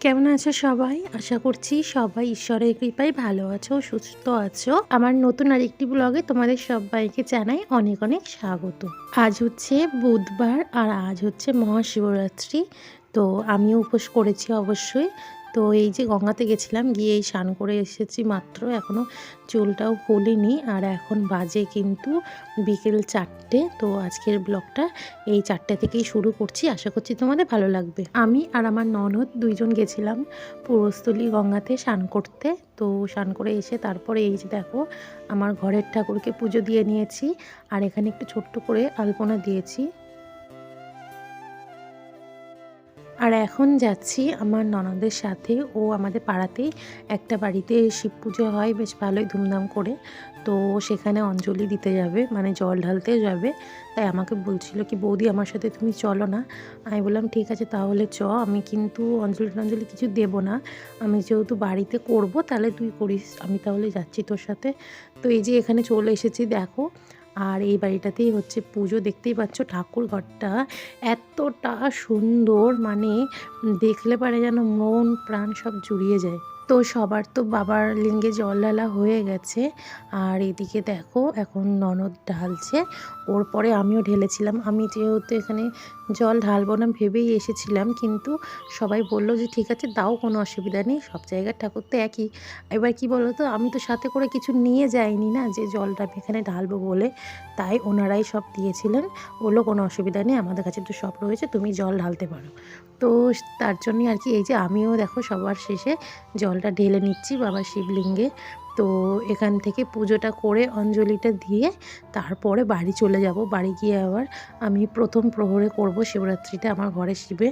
কেমন আছো সবাই? আশা করছি সবাই ঈশ্বরের কৃপায় ভালো আছো, সুস্থ আছো। আমার নতুন আরেকটি ব্লগে তোমাদের সবাইকে জানাই অনেক অনেক স্বাগত। আজ হচ্ছে বুধবার আর আজ হচ্ছে মহাশিবরাত্রি। তো আমিও উপোস করেছি অবশ্যই। তো এই যে গঙ্গাতে গেছিলাম, গিয়ে এই স্নান করে এসেছি মাত্র, এখনও চুলটাও খুলিনি। আর এখন বাজে কিন্তু বিকেল 4টে। তো আজকের ব্লগটা এই 4টে থেকেই শুরু করছি, আশা করছি তোমাদের ভালো লাগবে। আমি আর আমার ননদ দুইজন গেছিলাম পূর্বস্থলী গঙ্গাতে স্নান করতে। তো স্নান করে এসে তারপরে এই যে দেখো আমার ঘরের ঠাকুরকে পুজো দিয়ে নিয়েছি, আর এখানে একটু ছোট্ট করে আলপনা দিয়েছি। আর এখন যাচ্ছি আমার ননদের সাথে। ও আমাদের পাড়াতেই একটা বাড়িতে শিব পুজো হয় বেশ ভালোই ধুমধাম করে। তো সেখানে অঞ্জলি দিতে যাবে, মানে জল ঢালতে যাবে। তাই আমাকে বলছিল কি, বৌদি আমার সাথে তুমি চলো না। আমি বললাম ঠিক আছে তাহলে চ, আমি কিন্তু অঞ্জলি টঞ্জলি কিছু দেবো না, আমি যেহেতু বাড়িতে করব তাহলে তুই করিস, আমি তাহলে যাচ্ছি তোর সাথে। তো এই যে এখানে চলে এসেছি দেখো। আর এই বাড়িটাতেই হচ্ছে পুজো, দেখতেই পাচ্ছ ঠাকুর ঘরটা এতটা সুন্দর, মানে দেখলে পারে যেন মন প্রাণ সব জুড়িয়ে যায়। তো সবার তো বাবার লিঙ্গে জল ঢালা হয়ে গেছে, আর এদিকে দেখো এখন ননদ ঢালছে। ওর পরে আমিও ঢেলেছিলাম। আমি যেহেতু এখানে জল ঢালবো না ভেবেই এসেছিলাম, কিন্তু সবাই বলল যে ঠিক আছে দাও, কোনো অসুবিধা নেই, সব জায়গার ঠাকুর তো একই। এবার কি বলো তো, আমি তো সাথে করে কিছু নিয়ে যাইনি না যে জলটা আমি এখানে ঢালবো বলে, তাই ওনারাই সব দিয়েছিলেন। বললো কোনো অসুবিধা নেই, আমাদের কাছে তো সব রয়েছে, তুমি জল ঢালতে পারো। তো তার জন্যই আর কি এই যে আমিও দেখো সবার শেষে জলটা ঢেলে নিচ্ছি বাবার শিবলিঙ্গে। তো এখান থেকে পুজোটা করে অঞ্জলিটা দিয়ে তারপরে বাড়ি চলে যাব। বাড়ি গিয়ে আবার আমি প্রথম প্রহরে করব শিবরাত্রিটা আমার ঘরে শিবে।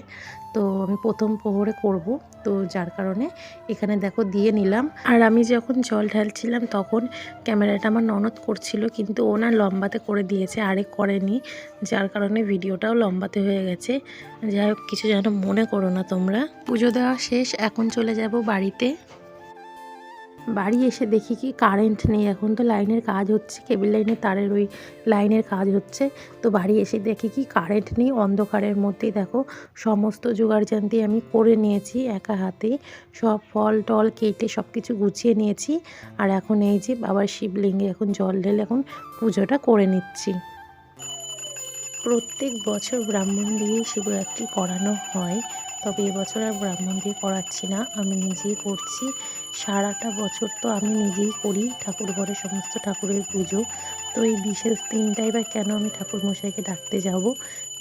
তো আমি প্রথম প্রহরে করব, তো যার কারণে এখানে দেখো দিয়ে নিলাম। আর আমি যখন জল ঢালছিলাম তখন ক্যামেরাটা আমার ননদ করছিল, কিন্তু ও না লম্বাতে করে দিয়েছে, আরেক করেনি, যার কারণে ভিডিওটাও লম্বাতে হয়ে গেছে। যাই হোক, কিছু যেন মনে করো না তোমরা। পুজো দেওয়া শেষ, এখন চলে যাব বাড়িতে। বাড়ি এসে দেখি কি কারেন্ট নেই, এখন তো লাইনের কাজ হচ্ছে, কেবল লাইনের তারের ওই লাইনের কাজ হচ্ছে। তো বাড়ি এসে দেখি কি কারেন্ট নেই, অন্ধকারের মধ্যেই দেখো সমস্ত জোগাড়যন্ত্রী আমি করে নিয়েছি একা হাতে, সব ফল টল কেটে সব কিছু গুছিয়ে নিয়েছি। আর এখন এই যে বাবার শিবলিঙ্গে এখন জল ঢেলে এখন পুজোটা করে নিচ্ছি। প্রত্যেক বছর ব্রাহ্মণ দিয়ে শিবরাত্রি করানো হয়, তবে এবছর আর ব্রাহ্মণ দিয়ে করাচ্ছি না, আমি নিজেই করছি। সারাটা বছর তো আমি নিজেই করি ঠাকুর ঘরে সমস্ত ঠাকুরের পুজো। তো এই বিশেষ দিনটাই বা কেন আমি ঠাকুরমশাইকে ডাকতে যাব,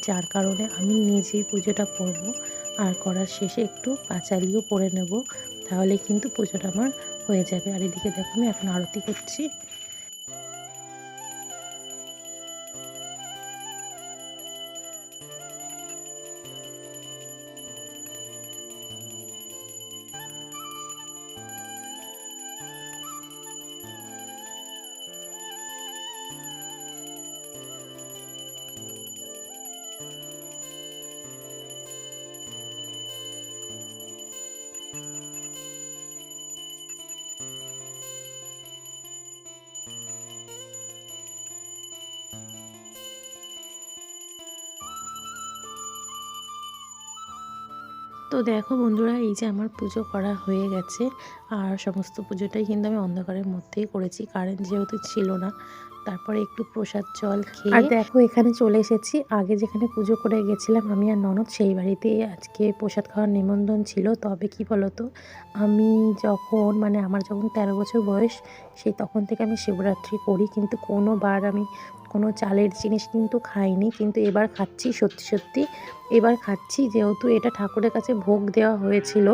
যার কারণে আমি নিজেই পুজোটা করব। আর করার শেষে একটু পাঁচালিও পরে নেব, তাহলে কিন্তু পুজোটা আমার হয়ে যাবে। আর এদিকে দেখো আমি এখন আরতি করছি। তো দেখো বন্ধুরা, এই যে আমার পুজো করা হয়ে গেছে, আর সমস্ত পুজোটাই কিন্তু আমি অন্ধকারের মধ্যেই করেছি, কারেন্ট যেহেতু ছিল না। তারপরে একটু প্রসাদ জল খেয়ে আর দেখো এখানে চলে এসেছি। আগে যেখানে পুজো করে গেছিলাম আমি আর ননদ, সেই বাড়িতেই আজকে প্রসাদ খাওয়ার নিমন্ত্রণ ছিল। তবে কি বলতো, আমি যখন মানে আমার যখন 13 বছর বয়স, সেই তখন থেকে আমি শিবরাত্রি করি, কিন্তু কোনোবার আমি কোনো চালের জিনিস কিন্তু খাইনি। কিন্তু এবার খাচ্ছি, সত্যি সত্যি এবার খাচ্ছি, যেহেতু এটা ঠাকুরের কাছে ভোগ দেওয়া হয়েছিল,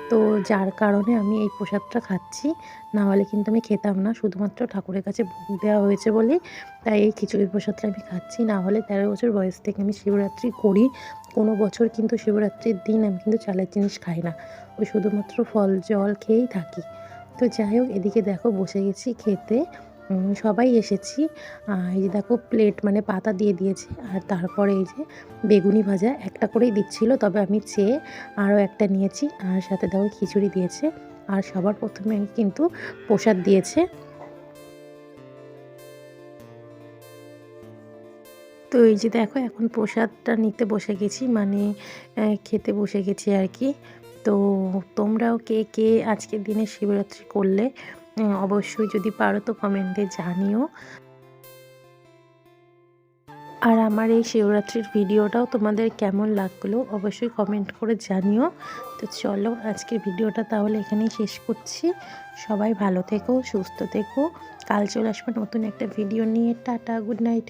তো যার কারণে আমি এই প্রসাদটা খাচ্ছি। না হলে কিন্তু আমি খেতাম না, শুধুমাত্র ঠাকুরের কাছে ভোগ দেওয়া হয়েছে বলে তাই এই খিচুড়ির প্রসাদটা আমি খাচ্ছি। না হলে 13 বছর বয়স থেকে আমি শিবরাত্রি করি, কোনো বছর কিন্তু শিবরাত্রির দিন আমি কিন্তু চালের জিনিস খাই না, ওই শুধুমাত্র ফল জল খেয়েই থাকি। তো যাই হোক, এদিকে দেখো বসে গেছি খেতে, সবাই এসেছি। এই যে দেখো প্লেট মানে পাতা দিয়ে দিয়েছে, আর তারপরে এই যে বেগুনি ভাজা একটা করেই দিচ্ছিল, তবে আমি চেয়ে আরও একটা নিয়েছি, আর সাথে দেখো খিচুড়ি দিয়েছে। আর সবার প্রথমে কিন্তু প্রসাদ দিয়েছে। তো এই যে দেখো এখন প্রসাদটা নিতে বসে গেছি, মানে খেতে বসে গেছি আর কি। তো তোমরাও কে কে আজকের দিনে শিবরাত্রি করলে অবশ্যই যদি পারো তো কমেন্টে জানিও। আর আমার এই শিবরাত্রির ভিডিওটাও তোমাদের কেমন লাগলো অবশ্যই কমেন্ট করে জানিও। তো চলো আজকের ভিডিওটা তাহলে এখানেই শেষ করছি। সবাই ভালো থেকো, সুস্থ থেকো। কাল চলে আসবো নতুন একটা ভিডিও নিয়ে। Tata, good night.